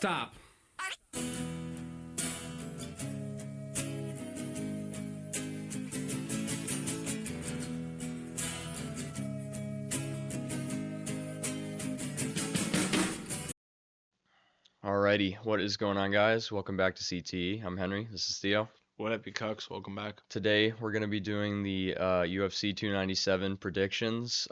Stop. Alrighty, what is going on, guys? Welcome back to CTE. I'm Henry. This is Theo. What up, you cucks? Welcome back. Today we're gonna be doing the UFC 297 predictions.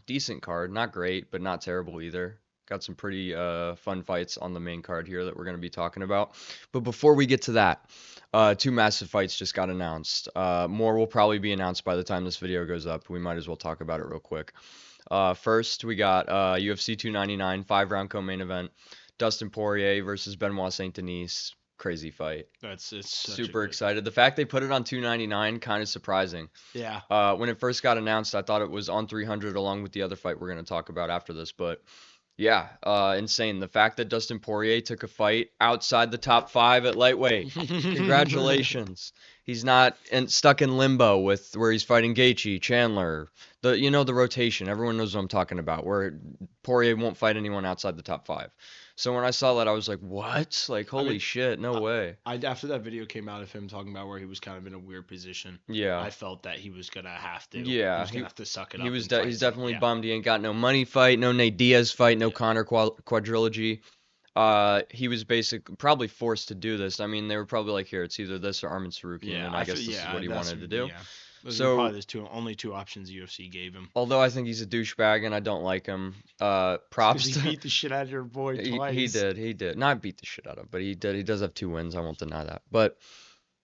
Decent card, not great, but not terrible either. Got some pretty fun fights on the main card here that we're gonna be talking about. But before we get to that, two massive fights just got announced. More will probably be announced by the time this video goes up. We might as well talk about it real quick. First, we got UFC 299 5-round co-main event. Dustin Poirier versus Benoit Saint-Denis. Crazy fight. It's Super excited. The fact they put it on 299, kind of surprising. Yeah. When it first got announced, I thought it was on 300 along with the other fight we're going to talk about after this. But yeah, insane. The fact that Dustin Poirier took a fight outside the top 5 at lightweight. Congratulations. He's not stuck in limbo with where he's fighting Gaethje, Chandler. The rotation. Everyone knows what I'm talking about. Where Poirier won't fight anyone outside the top 5. So when I saw that, I was like, what? Like, holy shit, no way. After that video came out of him talking about where he was kind of in a weird position, Yeah. I felt that he was going to have to. Yeah. He was going to have to suck it up. He's definitely bummed he ain't got no money fight, no Nate Diaz fight, no Conor quadrilogy. He was basically probably forced to do this. I mean, they were probably like, here, it's either this or Armin Tsarukyan, and I guess this is what he wanted to do. Yeah. Those are probably the only two options the UFC gave him. Although I think he's a douchebag and I don't like him. Props he beat the shit out of your boy twice. He did. Not beat the shit out of him, but he did. He does have 2 wins. I won't deny that. But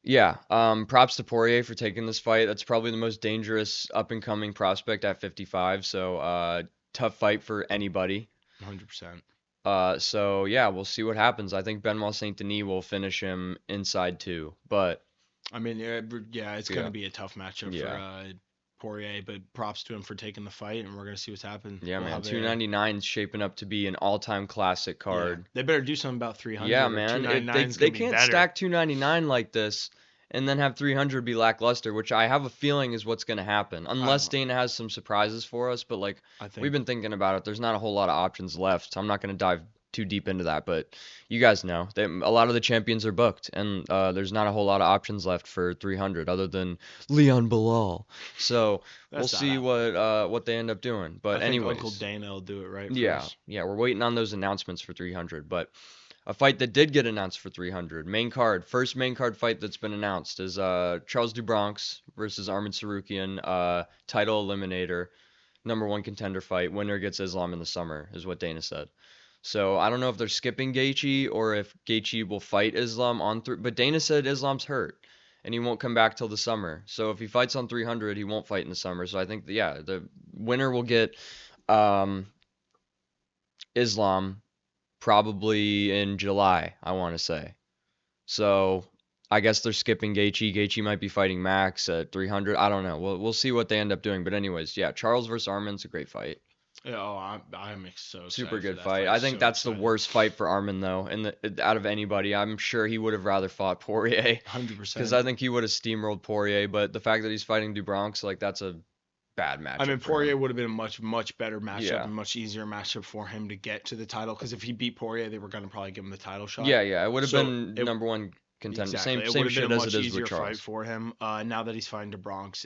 yeah, props to Poirier for taking this fight. That's probably the most dangerous up and coming prospect at 55. So tough fight for anybody. 100%. So yeah, we'll see what happens. I think Benoit Saint-Denis will finish him inside 2, but. I mean, yeah, it's going to be a tough matchup for Poirier, but props to him for taking the fight, and we're going to see what's happened. Yeah, man, 299 is shaping up to be an all-time classic card. Yeah. They better do something about 300. Yeah, man, they can't stack 299 like this and then have 300 be lackluster, which I have a feeling is what's going to happen, unless Dana has some surprises for us, but like we've been thinking about it. There's not a whole lot of options left. I'm not going to dive too deep into that, but you guys know a lot of the champions are booked, and there's not a whole lot of options left for 300 other than Leon Bilal. So we'll see what they end up doing. But anyways, Uncle Dana will do it right. Yeah, we're waiting on those announcements for 300. But a fight that did get announced for 300, first main card fight that's been announced is Charles do Bronx versus Armin Tsarukyan, title eliminator, #1 contender fight. Winner gets Islam in the summer, is what Dana said. So I don't know if they're skipping Gaethje or if Gaethje will fight Islam on but Dana said Islam's hurt and he won't come back till the summer. So if he fights on 300, he won't fight in the summer. So I think the winner will get Islam probably in July, I want to say. So I guess they're skipping Gaethje. Gaethje might be fighting Max at 300. I don't know. We'll see what they end up doing. But anyways, yeah, Charles versus Armin's a great fight. Yeah, I'm so super good fight. I think that's the worst fight for Armin though, out of anybody. I'm sure he would have rather fought Poirier. 100%. Because I think he would have steamrolled Poirier, but the fact that he's fighting do Bronx, like that's a bad matchup. I mean, Poirier would have been a much better matchup, and much easier matchup for him to get to the title. Because if he beat Poirier, they were gonna probably give him the title shot. Yeah, it would have been #1 contender. Exactly. Same shit as it is with Charles. It would have been a much easier fight for him. Now that he's fighting do Bronx,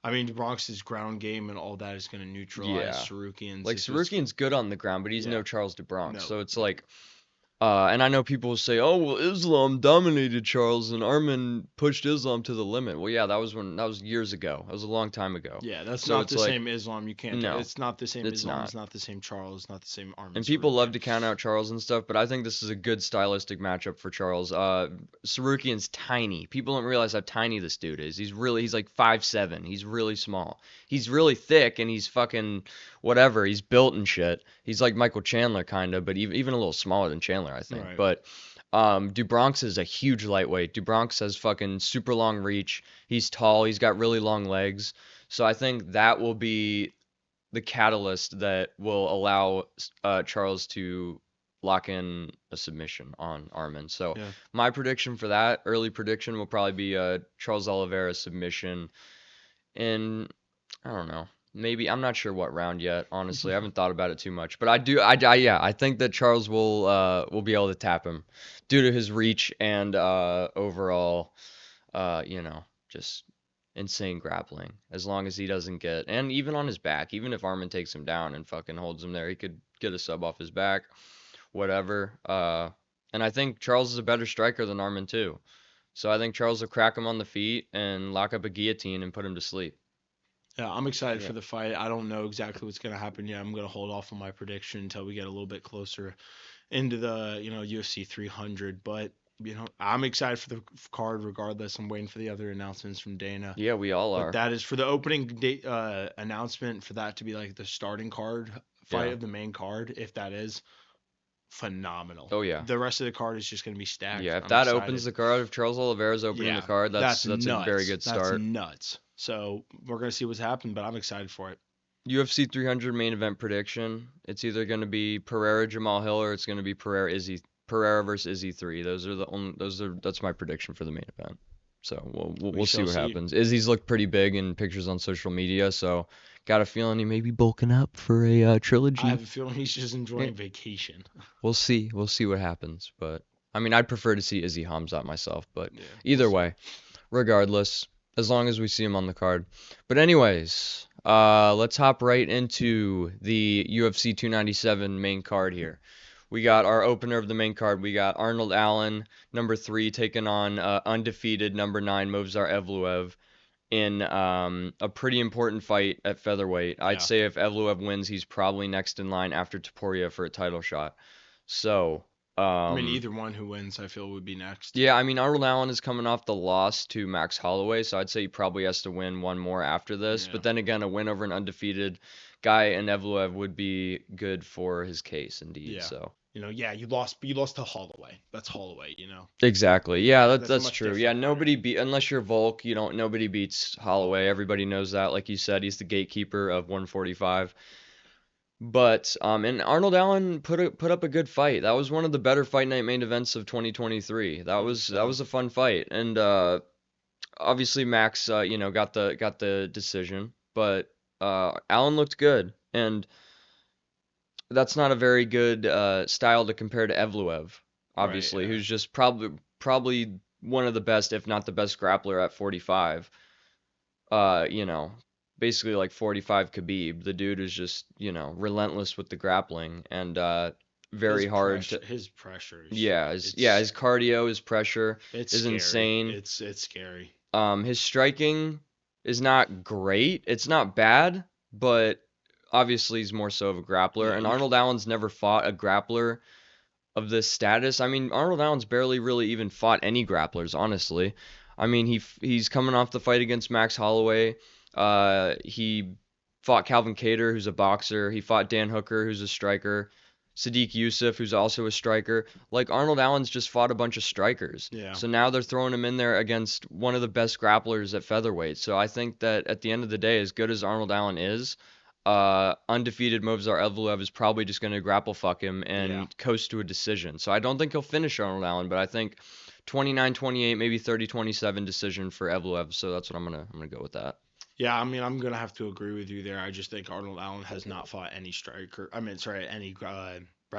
de Bronx's ground game and all that is going to neutralize Tsarukyan's. Like, Tsarukyan's good on the ground, but he's no Charles do Bronx. No. So it's like, and I know people will say, oh, well, Islam dominated Charles and Armin pushed Islam to the limit. Well, yeah, that was years ago. That was a long time ago. Yeah, that's not the same Islam. You can't. No, it's not the same Islam. It's not the same Charles. It's not the same Armin. And people love to count out Charles and stuff, but I think this is a good stylistic matchup for Charles. Tsarukyan's tiny. People don't realize how tiny this dude is. He's like 5'7". He's really small. He's really thick, and he's fucking whatever. He's built and shit. He's like Michael Chandler kind of, but even a little smaller than Chandler, I think. Right. But do Bronx is a huge lightweight. Do Bronx has fucking super long reach. He's tall. He's got really long legs. So I think that will be the catalyst that will allow Charles to lock in a submission on Armin. So my prediction for that, early prediction, will probably be Charles Oliveira submission in, I don't know, maybe I'm not sure what round yet. Honestly, I haven't thought about it too much, but yeah, I think that Charles will be able to tap him due to his reach and overall, just insane grappling. As long as he doesn't get, and even on his back, even if Arman takes him down and fucking holds him there, he could get a sub off his back, whatever. And I think Charles is a better striker than Arman too. So I think Charles will crack him on the feet and lock up a guillotine and put him to sleep. Yeah, I'm excited Yeah. for the fight. I don't know exactly what's going to happen yet. I'm going to hold off on my prediction until we get a little bit closer into the, UFC 300. But, I'm excited for the card regardless. I'm waiting for the other announcements from Dana. Yeah, we all But are. that is for the opening date announcement for that to be like the starting card fight Yeah. of the main card. If that is phenomenal. Oh yeah. The rest of the card is just going to be stacked. Yeah, if I'm that excited. opens the card, if Charles Oliveira's opening the card, that's a nuts. very good That's start. nuts. So we're going to see what's happened, but I'm excited for it. UFC 300 main event prediction. It's either going to be Pereira Jamal Hill or it's going to be Pereira versus Izzy 3. That's my prediction for the main event. So we'll see what happens. Izzy's looked pretty big in pictures on social media, so got a feeling he may be bulking up for a trilogy. I have a feeling he's just enjoying vacation. We'll see what happens, but I mean, I'd prefer to see Izzy Hamzat myself, but Yeah, either way, regardless, as long as we see him on the card. But anyways, let's hop right into the UFC 297 main card here. We got our opener of the main card. We got Arnold Allen, number 3, taking on undefeated number 9 Movsar Evloev in a pretty important fight at featherweight. I'd say if Evloev wins, he's probably next in line after Topuria for a title shot. So, I mean, either one who wins, I feel, would be next. yeah, I mean, Arnold Allen is coming off the loss to Max Holloway, so I'd say he probably has to win one more after this. Yeah. But then again, a win over an undefeated guy in Evloev would be good for his case, indeed. Yeah. So. You lost to Holloway. That's Holloway, Exactly. Yeah, That's a that's much true. different Yeah, fighter. nobody beat unless you're Volk. Nobody beats Holloway. Everybody knows that. Like you said, he's the gatekeeper of 145. But and Arnold Allen put up a good fight. That was one of the better fight night main events of 2023. That was a fun fight. And obviously Max got the decision, but Allen looked good, and that's not a very good style to compare to Evloev, obviously, Right, yeah. who's just probably one of the best, if not the best grappler at 45. Basically like 45 Khabib. The dude is just, relentless with the grappling and very hard to. His pressure. His cardio, his pressure It's is scary. insane. It's scary. His striking is not great. It's not bad, but obviously he's more so of a grappler. And Arnold Allen's never fought a grappler of this status. I mean, Arnold Allen's barely really even fought any grapplers, honestly. I mean, he's coming off the fight against Max Holloway. He fought Calvin Kattar, who's a boxer. He fought Dan Hooker, who's a striker. Sadiq Youssef, who's also a striker. Like, Arnold Allen's just fought a bunch of strikers. Yeah. So now they're throwing him in there against one of the best grapplers at featherweight. So I think that at the end of the day, as good as Arnold Allen is, undefeated Movsar Evloev is probably just going to grapple fuck him and coast to a decision. So I don't think he'll finish Arnold Allen, but I think 29-28, maybe 30-27 decision for Evloev. So that's what I'm gonna go with that. Yeah, I mean, I'm gonna have to agree with you there. I just think Arnold Allen has not fought any striker. I mean, sorry, any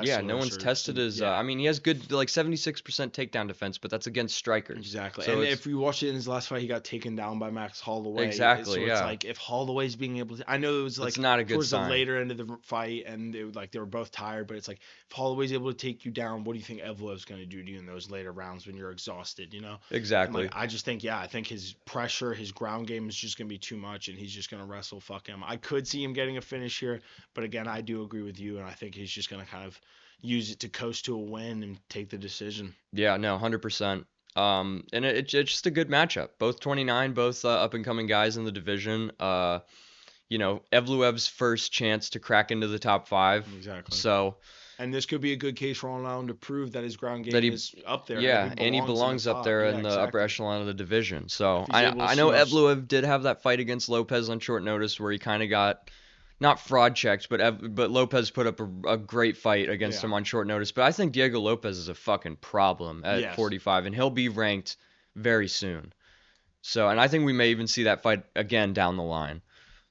Yeah, no one's tested his. I mean, he has good, like 76% takedown defense, but that's against strikers. Exactly. So and it's- if you watch it in his last fight, he got taken down by Max Holloway. Exactly, So yeah. it's like if Holloway's being able to, I know it was like It's not a good towards sign. the later end of the fight, and they were both tired. But it's like if Holloway's able to take you down, what do you think Evloev's going to do to you in those later rounds when you're exhausted? Exactly. Like, I just think, I think his pressure, his ground game is just going to be too much, and he's just going to wrestle fuck him. I could see him getting a finish here, but again, I do agree with you, and I think he's just going to kind of use it to coast to a win and take the decision. Yeah, no, 100%. And it's just a good matchup. Both 29, both up and coming guys in the division. Evloev's first chance to crack into the top 5. Exactly. So. And this could be a good case for Arnold Allen to prove that his ground game is up there. Yeah, and he belongs in the up there top. in the upper echelon of the division. So If he's able to I know smash- Evloev did have that fight against Lopez on short notice where he kind of got not fraud checked, but Lopez put up a great fight against him on short notice. But I think Diego Lopez is a fucking problem at 45, and he'll be ranked very soon. So, and I think we may even see that fight again down the line.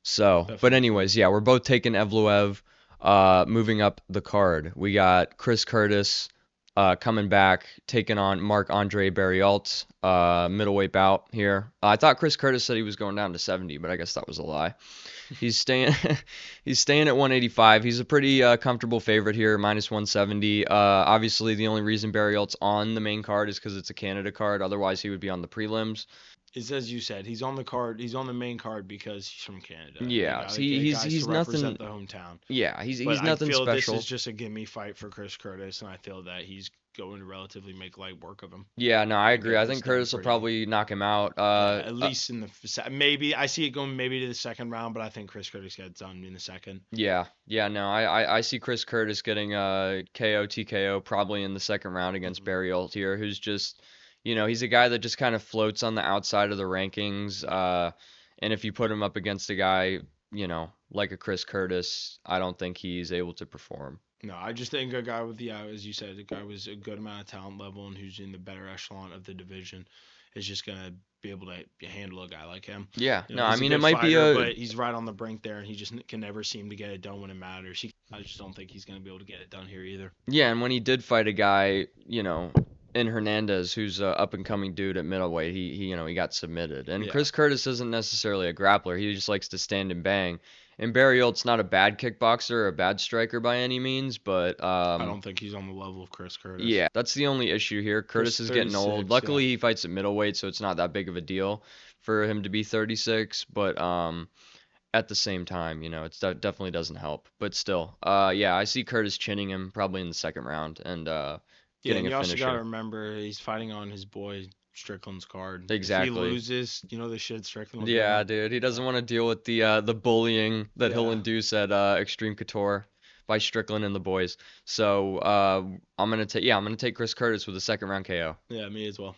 So, but Definitely. anyways, yeah, we're both taking Evloev. Moving up the card, we got Chris Curtis coming back, taking on Marc-André Barriault, middleweight bout here. I thought Chris Curtis said he was going down to 70, but I guess that was a lie. He's staying he's staying at 185. He's a pretty comfortable favorite here, minus 170. Obviously, the only reason Barriault's on the main card is because it's a Canada card. Otherwise, he would be on the prelims. It's as you said, he's on the card. He's on the main card because he's from Canada. They Yeah, so gotta get guys to he's nothing. represent the hometown. Yeah, But he's I nothing feel this is special. just a gimme fight for Chris Curtis, and I feel that he's going to relatively make light work of him Yeah, no, I and agree. get I this think done Curtis will pretty. probably knock him out. Yeah, at least in the maybe I see it going maybe to the second round, but I think Chris Curtis gets done in the second. Yeah, yeah, no, I see Chris Curtis getting KO TKO probably in the second round against Hmm. Barry Altier, who's just, he's a guy that just kind of floats on the outside of the rankings. Yeah. And if you put him up against a guy, like a Chris Curtis, I don't think he's able to perform. No, I just think a guy with as you said, a guy with a good amount of talent level and who's in the better echelon of the division is just gonna be able to handle a guy like him. Yeah, You know, no, I he's a mean it good might be fighter, a but he's right on the brink there, and he just can never seem to get it done when it matters. I just don't think he's gonna be able to get it done here either. Yeah, and when he did fight a guy, in Hernandez, who's a up and coming dude at middleweight, he got submitted. And Yeah, Chris Curtis isn't necessarily a grappler. He just likes to stand and bang. And Barry Olt's not a bad kickboxer or a bad striker by any means, but I don't think he's on the level of Chris Curtis. yeah, that's the only issue here. Chris Curtis is getting old. 36, yeah. Luckily, he fights at middleweight, so it's not that big of a deal for him to be 36, but at the same time, definitely doesn't help. But still, yeah, I see Curtis chinning him probably in the second round and Yeah, and getting a you also finish gotta here. remember he's fighting on his boy Strickland's card. If he Exactly. loses, you know the shit Strickland will give Yeah, him. dude, he doesn't want to deal with the bullying that he'll Yeah, induce at Extreme Couture by Strickland and the boys. So I'm gonna take Chris Curtis with a second round KO. yeah, me as well.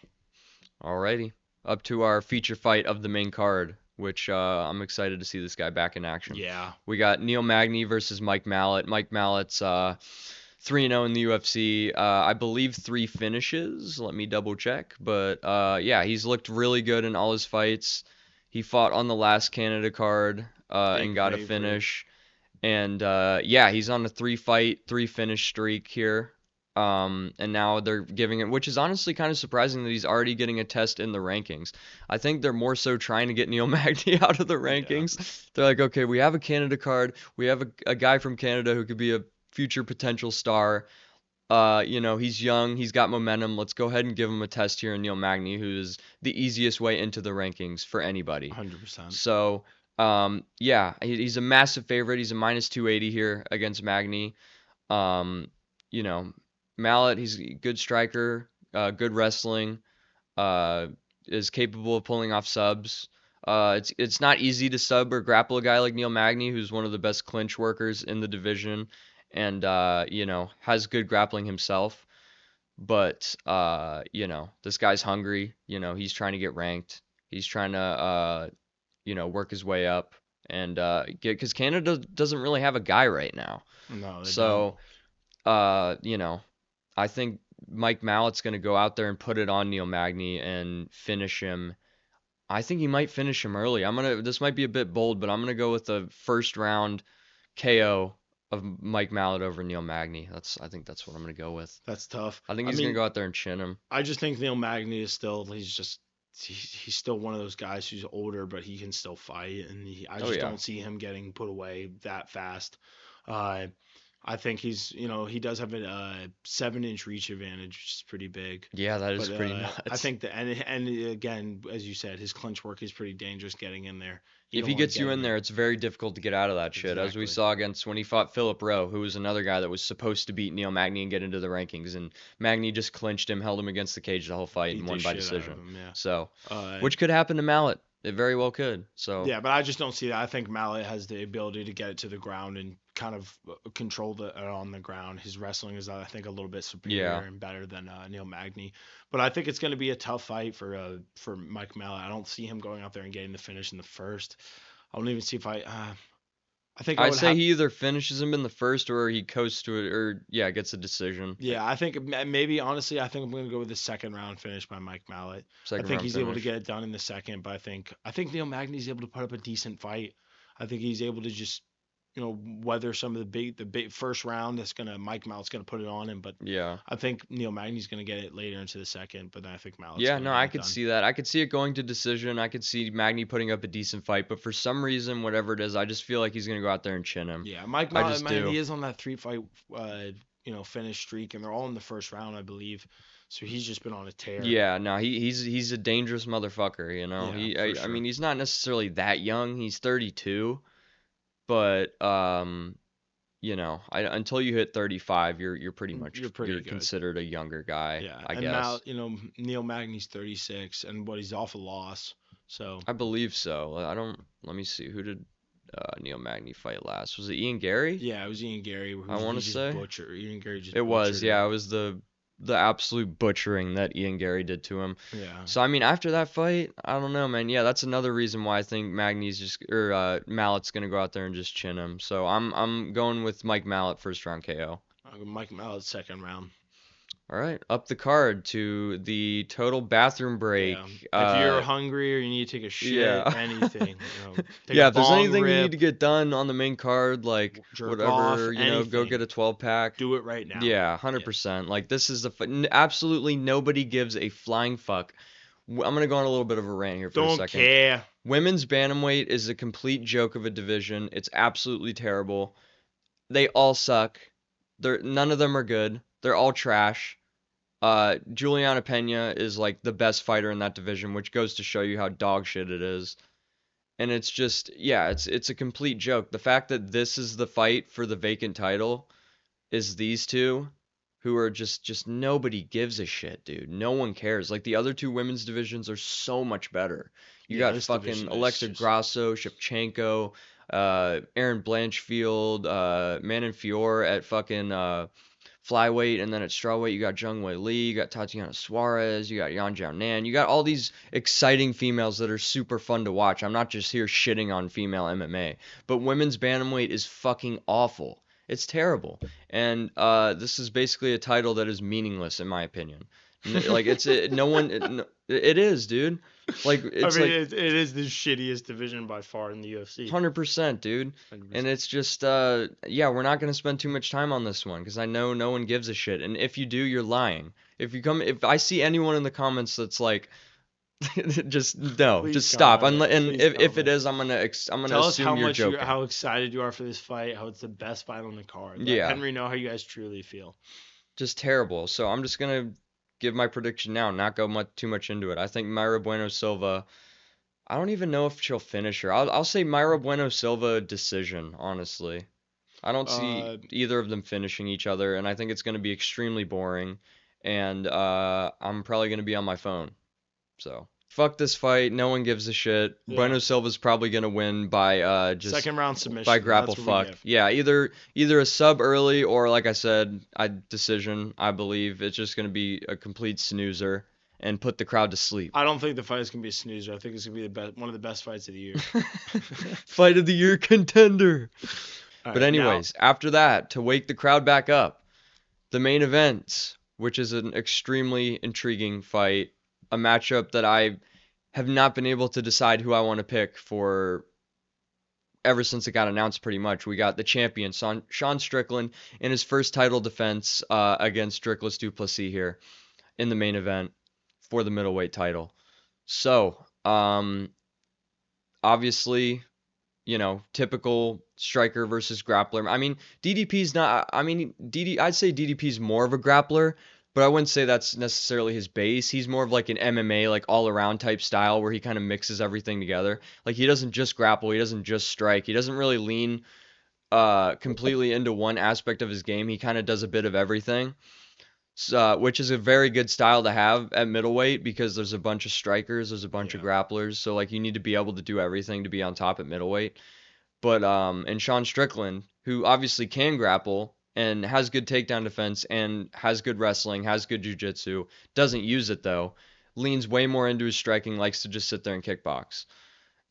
Alrighty, up to our feature fight of the main card, which I'm excited to see this guy back in action. Yeah, We got Neil Magny versus Mike Mallot. Mike Mallot's 3-0 in the UFC. I believe 3 finishes. Let me double check. But yeah, he's looked really good in all his fights. He fought on the last Canada card big and got a favorite. finish. And yeah, he's on a 3 fight, 3 finish streak here. And now they're giving it, which is honestly kind of surprising that he's already getting a test in the rankings. I think they're more so trying to get Neil Magny out of the Yeah, rankings. They're like, okay, we have a Canada card. We have a guy from Canada who could be a future potential star. He's young, he's got momentum. Let's go ahead and give him a test here in Neil Magny, who is the easiest way into the rankings for anybody. 100%. So, yeah, he's a massive favorite. He's a minus 280 here against Magny. Um, you know, Mallot, he's a good striker, good wrestling, uh, is capable of pulling off subs. It's not easy to sub or grapple a guy like Neil Magny, who's one of the best clinch workers in the division, and has good grappling himself. But this guy's hungry. He's trying to get ranked. He's trying to work his way up and get because Canada doesn't really have a guy right now. No, they don't. So I think Mike Mallett's going to go out there and put it on Neil Magny and finish him. I think he might finish him early. This might be a bit bold, but I'm gonna go with the first round KO of Mike Mallett over Neil Magny. I think that's what I'm gonna go with. That's tough. I think I he's gonna mean, go out there and chin him. I just think Neil Magny is still he's still one of those guys who's older, but he can still fight, and I Oh just yeah. don't see him getting put away that fast. Uh, I think he does have a 7-inch reach advantage, which is pretty big. Yeah, that is But pretty I nuts. think that and again, as you said, his clinch work is pretty dangerous getting in there. You If don't he want to gets get you in in there, there. it's very difficult to get out of that shit. As we Exactly. saw against when he fought Philip Rowe, who was another guy that was supposed to beat Neil Magny and get into the rankings, and Magny just clinched him, held him against the cage the whole fight, and Beat the won by shit out of decision. him. Yeah. So, Uh, which could happen to Mallett. It very well could. So, Yeah, but I just don't see that. I think Mallet has the ability to get it to the ground and kind of control it on the ground. His wrestling is, I think, a little bit superior yeah. and better than Neil Magny. But I think it's going to be a tough fight for Mike Mallet. I don't see him going out there and getting the finish in the first. I don't even see if I think I I'd would say have. he either finishes him in the first or he coasts to it or yeah, gets a decision. Yeah, I think maybe honestly, I think I'm going to go with the second round finish by Mike Mallet. I Second think round he's able to finish. get it done in the second, but I think Neil Magny's able to put up a decent fight. I think he's able to just weather some of the big first round. Mike Mallett's gonna put it on him, but Yeah. I think Neil Magny's gonna get it later into the second, but then I think Mallett's Yeah, gonna no, get I it could done. see that. I could see it going to decision. I could see Magny putting up a decent fight, but for some reason, whatever it is, I just feel like he's gonna go out there and chin him. Yeah, Mike I Mallett, just man, do. he is on that 3 fight finish streak, and they're all in the first round, I believe. So he's just been on a tear. Yeah, no, he's a dangerous motherfucker, you know. Yeah, He for I sure. mean, he's not necessarily that young. He's 32, but until you hit 35, you're pretty much You're pretty you're good. considered a younger guy, Yeah, I and guess. Neil Magny's 36, and he's off a loss. So I believe so. I don't. Let me see. Who did Neil Magny fight last? Was it Ian Gary? yeah, it was Ian Gary I he want to just say butchered. Ian Gary just it was. butchered Yeah, him. it was the absolute butchering that Ian Gary did to him. Yeah. So I mean, after that fight, I don't know, man. Yeah, that's another reason why I think Magny's just or Mallett's gonna go out there and just chin him. So I'm going with Mike Mallett first round KO. Mike Mallett second round. All right, up the card to the total bathroom break. Yeah. If you're hungry or you need to take a shit, Yeah. anything, take Yeah, a if there's bong anything you need rip, to get done on the main card, like jerk off, whatever, go anything, get a 12 pack. do it right now. Yeah, Yeah. 100%. Like this is absolutely nobody gives a flying fuck. I'm gonna go on a little bit of a rant here for a Don't second. care. Women's bantamweight is a complete joke of a division. It's absolutely terrible. They all suck. None of them are good. They're all trash. Juliana Pena is like the best fighter in that division, which goes to show you how dog shit it is. And it's just, yeah, it's a complete joke. The fact that this is the fight for the vacant title is these two who are just nobody gives a shit, dude. No one cares. Like the other two women's divisions are so much better. You Yeah, got this fucking division is Alexa just Grasso, Shevchenko, Aaron Blanchfield, Manon Fiore at fucking flyweight, and then at strawweight you got Jung Wei Lee, you got Tatiana Suarez, you got Yan Jianan, you got all these exciting females that are super fun to watch. I'm not just here shitting on female MMA, but women's bantamweight is fucking awful. It's terrible, and this is basically a title that is meaningless in my opinion. Like no one, it is, dude. Like it's I mean, like it is the shittiest division by far in the UFC. 100%, dude. 100%. And it's just, yeah, we're not gonna spend too much time on this one because I know no one gives a shit. And if you do, you're lying. If I see anyone in the comments that's like, just no, Please just stop. comment. And Please if it comment. is, I'm gonna Tell us assume how you're much joking. how excited you are for this fight. How it's the best fight on the card. Let Yeah. Henry know how you guys truly feel. Just terrible. So I'm just gonna give my prediction now, not go too much into it. I think Mayra Bueno Silva. I don't even know if she'll finish her. I'll say Mayra Bueno Silva decision, honestly. I don't see either of them finishing each other, and I think it's going to be extremely boring. And I'm probably going to be on my phone. So fuck this fight. No one gives a shit. Yeah. Bueno Silva's probably going to win by just Second round submission. by grapple That's what we fuck. give. Yeah, either a sub early or like I said, decision. I believe it's just going to be a complete snoozer and put the crowd to sleep. I don't think the fight is gonna be a snoozer. I think it's gonna be one of the best fights of the year. Fight of the year contender. All But right, anyways, after that, to wake the crowd back up, the main event, which is an extremely intriguing fight, a matchup that I have not been able to decide who I want to pick for ever since it got announced pretty much. We got the champion, Sean Strickland, in his first title defense against Dricus du Plessis here in the main event for the middleweight title. So, obviously, typical striker versus grappler. I mean, DDP's not. I mean, I'd say DDP's more of a grappler, but I wouldn't say that's necessarily his base. He's more of like an MMA, like all around type style where he kind of mixes everything together. Like he doesn't just grapple, he doesn't just strike, he doesn't really lean completely into one aspect of his game. He kind of does a bit of everything. Which is a very good style to have at middleweight because there's a bunch of strikers, there's a bunch of grapplers, so like you need to be able to do everything to be on top at middleweight. But and Sean Strickland, who obviously can grapple and has good takedown defense and has good wrestling, has good jiu-jitsu, doesn't use it though, leans way more into his striking, likes to just sit there and kickbox.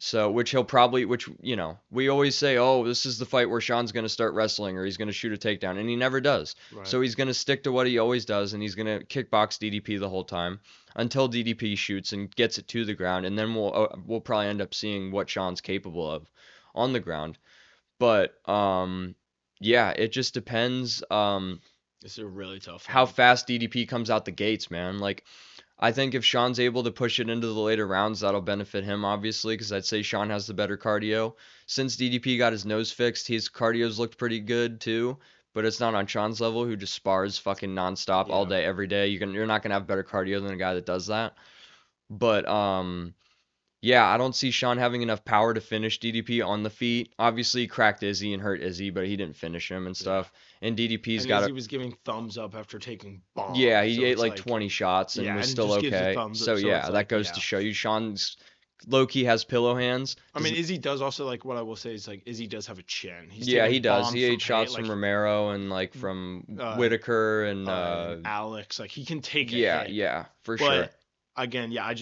So, which we always say, oh, this is the fight where Sean's going to start wrestling or he's going to shoot a takedown, and he never does. Right. So he's going to stick to what he always does, and he's going to kickbox DDP the whole time until DDP shoots and gets it to the ground, and then we'll probably end up seeing what Sean's capable of on the ground. But yeah, it just depends This is a really tough how one. fast DDP comes out the gates, man. Like I think if Sean's able to push it into the later rounds, that'll benefit him, obviously, because I'd say Sean has the better cardio. Since DDP got his nose fixed, his cardio's looked pretty good too, but it's not on Sean's level, who just spars fucking nonstop all Yeah. day, every day. You're not gonna have better cardio than a guy that does that. But yeah, I don't see Sean having enough power to finish DDP on the feet. Obviously, he cracked Izzy and hurt Izzy, but he didn't finish him and Yeah. stuff. And DDP's And got Izzy a was giving thumbs up after taking bombs. yeah, he So ate it's like like, 20 shots and yeah, was and still just gives a okay. thumbs So up. So yeah, it's that like, goes to yeah. show you Sean's low-key has pillow hands. I mean, Izzy does also, like, what I will say is, like, Izzy does have a chin. He's Yeah, he taking does. He bombs ate from shots like from Romero and like from Whitaker and Alex. Like, he can take a yeah, hit. yeah, for sure. But again, yeah,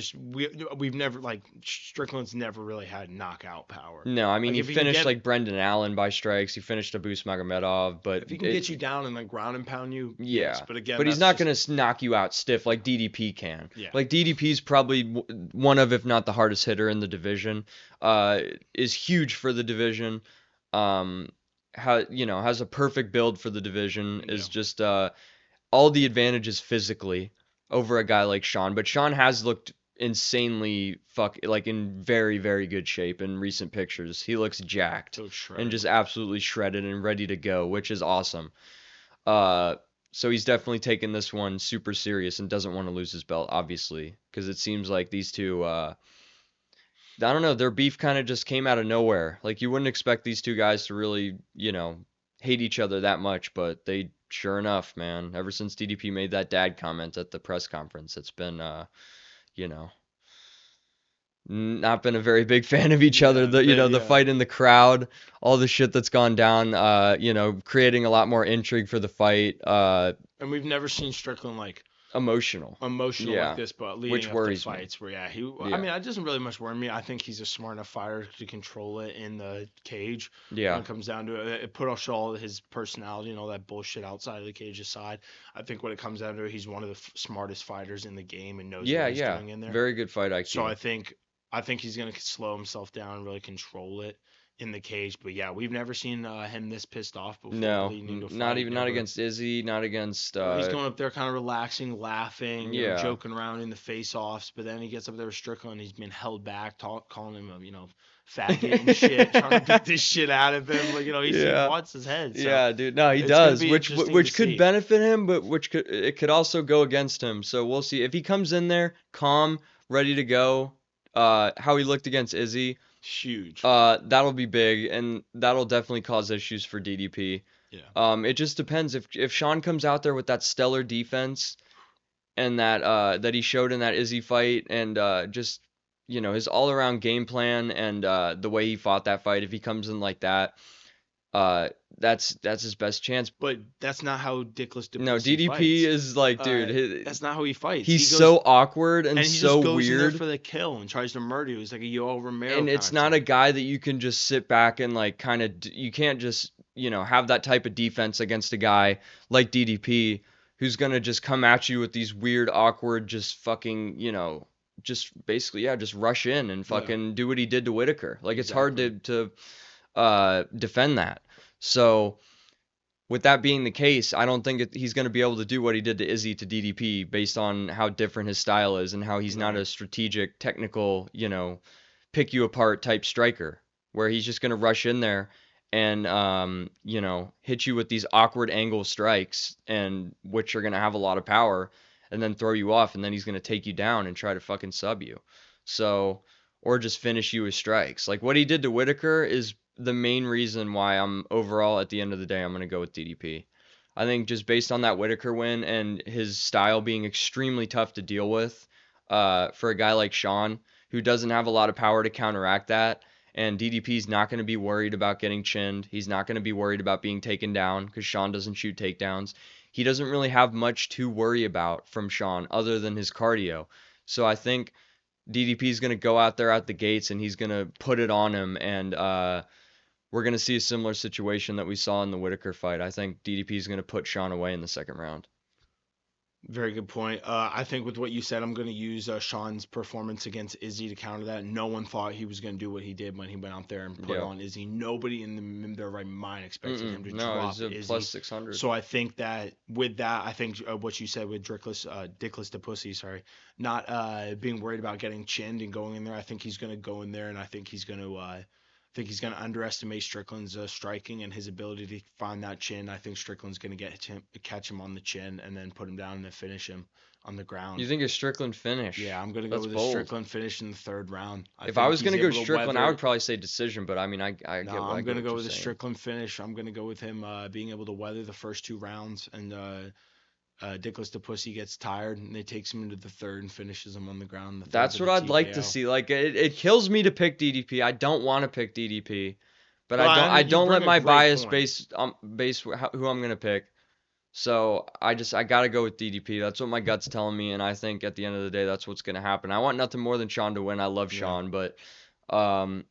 we've never, like, Strickland's never really had knockout power. No, I mean Like, he if he can finished get like Brendan Allen by strikes. He finished Abus Magomedov, but if he can get you down and like ground and pound you, yeah. yes. But again, But he's that's not just, gonna knock you out stiff like DDP can. yeah. Like DDP's probably one of, if not the hardest hitter in the division. Is huge for the division. Has a perfect build for the division. Is Yeah. just all the advantages physically over a guy like Sean. But Sean has looked insanely like in very, very good shape in recent pictures. He looks jacked So and shredded. just absolutely shredded and ready to go, which is awesome. So he's definitely taking this one super serious and doesn't want to lose his belt, obviously, because it seems like these two, I don't know, their beef kind of just came out of nowhere. Like you wouldn't expect these two guys to really, hate each other that much, but they sure enough, man. Ever since DDP made that dad comment at the press conference, it's been, you know, not been a very big fan of each other. Yeah, The yeah. fight in the crowd, all the shit that's gone down, creating a lot more intrigue for the fight. And we've never seen Strickland like Emotional. emotional Yeah. like this, but leading Which up to worries me. fights where I Yeah. mean, it doesn't really much worry me. I think he's a smart enough fighter to control it in the cage. When Yeah. it comes down to it, put all his personality and all that bullshit outside of the cage aside. I think when it comes down to it, he's one of the smartest fighters in the game and knows Yeah, what he's yeah. doing in there. Very good fight So IQ. I think he's gonna slow himself down and really control it in the cage. But yeah, we've never seen him this pissed off before No, leading into a not fight. even not Never. against Izzy, not against He's going up there kind of relaxing, laughing, yeah. joking around in the face-offs. But then he gets up there with Strickland. He's been held back, calling him a, faggot and shit, trying to beat this shit out of him. Like, he Yeah. wants his head. So Yeah, dude. No, he it's gonna does, be which interesting which to could see. benefit him, but it could also go against him. So we'll see if he comes in there calm, ready to go. How he looked against Izzy, Huge. that'll be big, and that'll definitely cause issues for DDP. Yeah. It just depends if Sean comes out there with that stellar defense and that he showed in that Izzy fight, and just his all around game plan and the way he fought that fight. If he comes in like that, that's his best chance. But that's not how Dickless No, Duplessis DDP fights. is like, dude, That's not how he fights. he's He goes, so awkward and he so just goes in there weird. for the kill and tries to murder you. He's like a Yoel Romero. And it's not a guy that you can just sit back and like kind of you can't just have that type of defense against a guy like DDP who's gonna just come at you with these weird awkward just fucking just basically just rush in and fucking do what he did to Whitaker. Like it's hard to defend that. So with that being the case, I don't think he's going to be able to do what he did to Izzy to DDP based on how different his style is and how he's not a strategic, technical, pick you apart type striker where he's just going to rush in there and hit you with these awkward angle strikes and which are going to have a lot of power and then throw you off and then he's going to take you down and try to fucking sub you. So or just finish you with strikes. Like what he did to Whitaker is the main reason why I'm overall at the end of the day I'm going to go with DDP. I think just based on that Whitaker win and his style being extremely tough to deal with for a guy like Sean who doesn't have a lot of power to counteract that, and DDP's not going to be worried about getting chinned. He's not going to be worried about being taken down because Sean doesn't shoot takedowns. He doesn't really have much to worry about from Sean other than his cardio. So I think DDP is going to go out there at the gates and he's going to put it on him, and we're going to see a similar situation that we saw in the Whitaker fight. I think DDP is going to put Sean away in the second round. Very good point. I think with what you said, I'm going to use Sean's performance against Izzy to counter that. No one thought he was going to do what he did when he went out there and put Yeah. on Izzy. Nobody in their right mind expected him to No, drop it's a Izzy. plus 600. So I think that with that, I think what you said with Dickless to Pussy, sorry, not being worried about getting chinned and going in there. I think he's going to go in there, and I think he's going to underestimate Strickland's striking and his ability to find that chin. I think Strickland's going to catch him on the chin, and then put him down and then finish him on the ground. You think a Strickland finish? Yeah, I'm going to go That's with a bold. Strickland finish in the third round. If I was he's going to go able Strickland, I weather. would probably say decision, but I mean, I No, get I'm going to what go you're with a saying. Strickland finish. I'm going to go with him being able to weather the first 2 rounds, and Dickless to Pussy gets tired, and it takes him into the third and finishes him on the ground. That's what I'd like to see. Like it kills me to pick DDP. I don't want to pick DDP, but Well, I you don't bring let a my great bias point. base who I'm gonna pick. So I gotta go with DDP. That's what my gut's telling me, and I think at the end of the day, that's what's gonna happen. I want nothing more than Sean to win. I love Yeah. Sean, but um,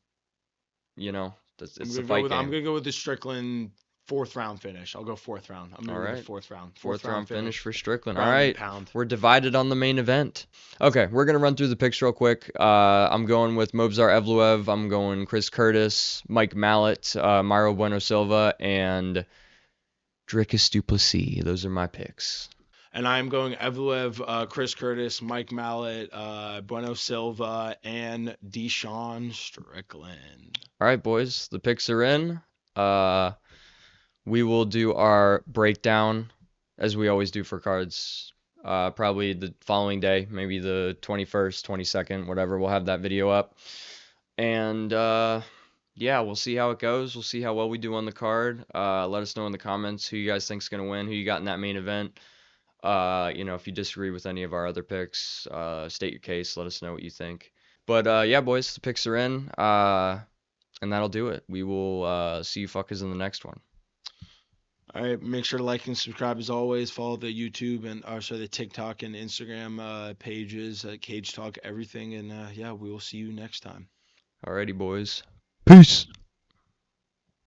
it's the fight I'm game. gonna go with the Strickland fourth round finish. I'll go fourth round. I'm gonna All go right. with the fourth round. Fourth round finish for Strickland. All Ground and right. pound. We're divided on the main event. Okay, we're going to run through the picks real quick. I'm going with Movsar Evloev. I'm going Chris Curtis, Mike Mallot, Mayra Bueno Silva, and Dricus Plessis. Those are my picks. And I'm going Evloev, Chris Curtis, Mike Mallot, Bueno Silva, and Deshaun Strickland. All right, boys. The picks are in. We will do our breakdown as we always do for cards. Probably the following day, maybe the 21st, 22nd, whatever. We'll have that video up. And yeah, we'll see how it goes. We'll see how well we do on the card. Let us know in the comments who you guys think's gonna win, who you got in that main event. If you disagree with any of our other picks, state your case. Let us know what you think. But yeah, boys, the picks are in. And that'll do it. We will see you fuckers in the next one. All right, make sure to like and subscribe as always. Follow the YouTube and the TikTok and Instagram pages, Cage Talk, everything. And yeah, we will see you next time. Alrighty, boys. Peace.